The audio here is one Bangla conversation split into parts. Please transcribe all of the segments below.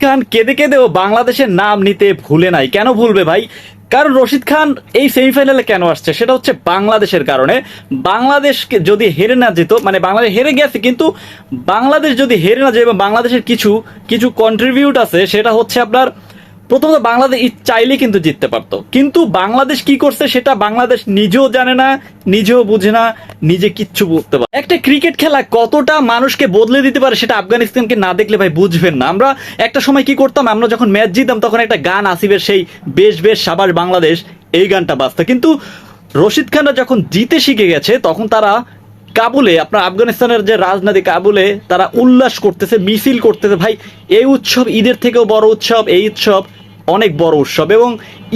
খান কেঁদে কেঁদেও বাংলাদেশের নাম নিতে ভুলে নাই। কেন ভুলবে ভাই? কারণ রশিদ খান এই সেমিফাইনালে কেন আসছে সেটা হচ্ছে বাংলাদেশের কারণে। বাংলাদেশকে যদি হেরে না যেত, মানে বাংলাদেশ হেরে গেছে, কিন্তু বাংলাদেশ যদি হেরে না যায় এবং বাংলাদেশের কিছু কিছু কন্ট্রিবিউট আছে, সেটা হচ্ছে আপনার প্রথমত বাংলাদেশ চাইলে কিন্তু জিততে পারতো, কিন্তু বাংলাদেশ কি করছে সেটা বাংলাদেশ নিজেও জানে না, নিজেও বুঝে না, নিজে কিচ্ছু বুঝতে পারে। একটা ক্রিকেট খেলা কতটা মানুষকে বদলে দিতে পারে সেটা আফগানিস্তানকে না দেখলে ভাই বুঝবেন না। আমরা একটা সময় কি করতাম, আমরা যখন ম্যাচ জিততাম তখন একটা গান আসিফের, সেই বেশ বেশ সাবাস বাংলাদেশ, এই গানটা বাজতো। কিন্তু রশিদ খানরা যখন জিতে শিখে গেছে তখন তারা কাবুলে, আপনার আফগানিস্তানের যে রাজধানী কাবুলে তারা উল্লাস করতেছে, মিছিল করতেছে। ভাই এই উৎসব ঈদের থেকেও বড় উৎসব, এই উৎসব অনেক বড় উৎসব, এবং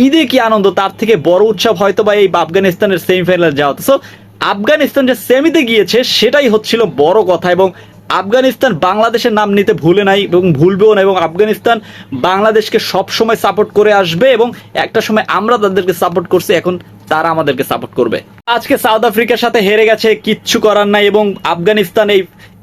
ঈদে কি আনন্দ, তার থেকে বড় উৎসব হয়তো বা এই আফগানিস্তানের সেমিফাইনালে যাওয়া। সো আফগানিস্তান যে সেমিতে গিয়েছে সেটাই হচ্ছিল বড় কথা, এবং আফগানিস্তান বাংলাদেশের নাম নিতে ভুলে নাই এবং ভুলবেও না, এবং আফগানিস্তান বাংলাদেশকে সব সময় সাপোর্ট করে আসবে, এবং একটা সময় আমরা তাদেরকে সাপোর্ট করছি, এখন তারা আমাদেরকে সাপোর্ট করবে। আজকে সাউথ আফ্রিকার সাথে হেরে গেছে, কিচ্ছু করার নাই, এবং আফগানিস্তান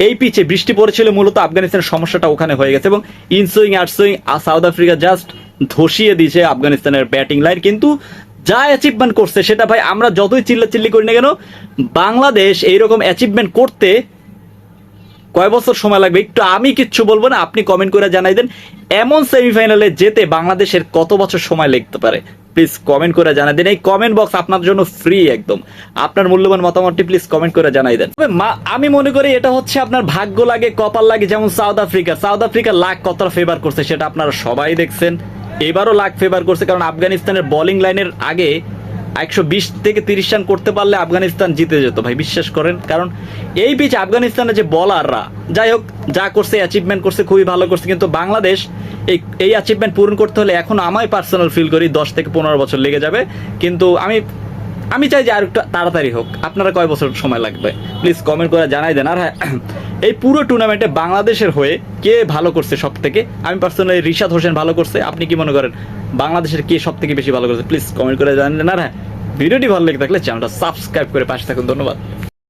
এই পিচে বৃষ্টি পড়েছিল, মূলত আফগানিস্তানের সমস্যাটা ওখানে হয়ে গেছে, এবং inswing outswing South Africa just ধসিয়ে দিয়েছে আফগানিস্তানের ব্যাটিং লাইন। কিন্তু যা অ্যাচিভমেন্ট করছে সেটা ভাই আমরা যতই চিল্লাচিল্লি করি না কেন, বাংলাদেশ এইরকম অ্যাচিভমেন্ট করতে কয় বছর সময় লাগবে একটু আমি কিচ্ছু বলবো না, আপনি কমেন্ট করে জানাই দেন। এমন সেমিফাইনালে যেতে বাংলাদেশের কত বছর সময় লাগতে পারে প্লিজ কমেন্ট করে জানাই দেন। এই কমেন্ট বক্স আপনার জন্য ফ্রি একদম, আপনার মূল্যবান মতামতটি প্লিজ কমেন্ট করে জানাই দেন। আমি মনে করি এটা হচ্ছে আপনার ভাগ্য লাগে, কপাল লাগে। যেমন সাউথ আফ্রিকা লাক কতটা ফেভার করছে সেটা আপনারা সবাই দেখছেন, এবারও লাক ফেভার করছে, কারণ আফগানিস্তানের বোলিং লাইনের আগে 120 থেকে 30 রান করতে পারলে আফগানিস্তান জিতে যেত ভাই, বিশ্বাস করেন। কারণ এই পিচ আফগানিস্তানের যে বলাররা, যাই হোক যা করছে অ্যাচিভমেন্ট করছে খুবই ভালো করছে, কিন্তু বাংলাদেশ এই অ্যাচিভমেন্ট পূরণ করতে হলে এখন আমি পার্সোনাল ফিল করি 10 থেকে 15 বছর লেগে যাবে। কিন্তু আমি চাই যে আর একটু তাড়াতাড়ি হোক। আপনারা কয় বছর সময় লাগবে প্লিজ কমেন্ট করে জানাই দেন। আর হ্যাঁ, এই পুরো টুর্নামেন্টে বাংলাদেশের হয়ে কে ভালো করছে সব থেকে, আমি পার্সোনালি রিশাদ হোসেন ভালো করছে। আপনি কি মনে করেন বাংলাদেশের কে সব থেকে বেশি ভালো করছে প্লিজ কমেন্ট করে জানাই দেন। আর হ্যাঁ, ভিডিওটি ভালো লেগে থাকলে চ্যানেলটা সাবস্ক্রাইব করে পাশে থাকুন। ধন্যবাদ।